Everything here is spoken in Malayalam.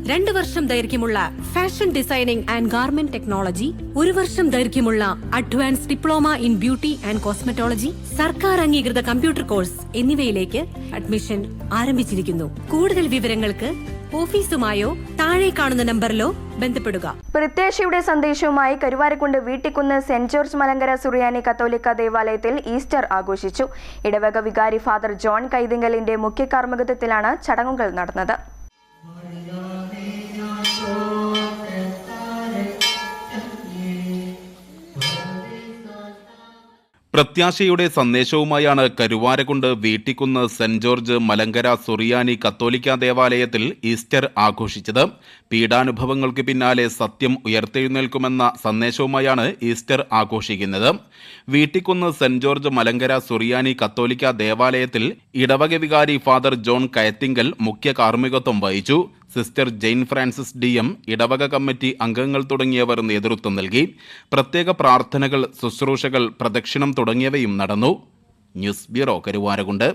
2 വർഷം ദൈർഘ്യമുള്ള fashion designing and garment technology, 1 വർഷം ദൈർഘ്യമുള്ള advance diploma in beauty and cosmetology, സർക്കാർ അംഗീകൃത കമ്പ്യൂട്ടർ കോഴ്സ് എന്നിവയിലേക്ക് അഡ്മിഷൻ ആരംഭിച്ചിരിക്കുന്നു. കൂടുതൽ വിവരങ്ങൾക്ക് ഓഫീസുമായോ താഴെ കാണുന്ന നമ്പറിലോ ബന്ധപ്പെടുക. പ്രത്യാശയുടെ സന്ദേശവുമായി കരുവാരക്കുണ്ട് വീട്ടിക്കുന്ന് സെന്റ് ജോർജ് മലങ്കര സുറിയാനി കത്തോലിക്ക ദേവാലയത്തിൽ ഈസ്റ്റർ ആഘോഷിച്ചു. ഇടവക വികാരി ഫാദർ ജോൺ കൈതിങ്കലിന്റെ മുഖ്യ കാർമ്മികത്വത്തിലാണ് ചടങ്ങുകൾ നടന്നത്. പ്രത്യാശയുടെ സന്ദേശവുമായാണ് കരുവാരക്കുണ്ട് വീട്ടിക്കുന്ന് സെന്റ് ജോർജ് മലങ്കര സുറിയാനി കത്തോലിക്ക ദേവാലയത്തിൽ ഈസ്റ്റർ ആഘോഷിച്ചത്. പീഡാനുഭവങ്ങൾക്ക് പിന്നാലെ സത്യം ഉയർത്തെഴുന്നേൽക്കുമെന്ന സന്ദേശവുമായാണ് ഈസ്റ്റർ ആഘോഷിക്കുന്നത്. വീട്ടിക്കുന്ന് സെന്റ് ജോർജ് മലങ്കര സുറിയാനി കത്തോലിക്ക ദേവാലയത്തിൽ ഇടവക വികാരി ഫാദർ ജോൺ കയത്തിങ്കൽ മുഖ്യ കാർമ്മികത്വം വഹിച്ചു. സിസ്റ്റർ ജെയിൻ ഫ്രാൻസിസ് DM, ഇടവക കമ്മിറ്റി അംഗങ്ങൾ തുടങ്ങിയവർ നേതൃത്വം നൽകി. പ്രത്യേക പ്രാർത്ഥനകൾ, ശുശ്രൂഷകൾ, പ്രദക്ഷിണം തുടങ്ങിയവയും നടന്നു. News bureau, Karuvarakundu.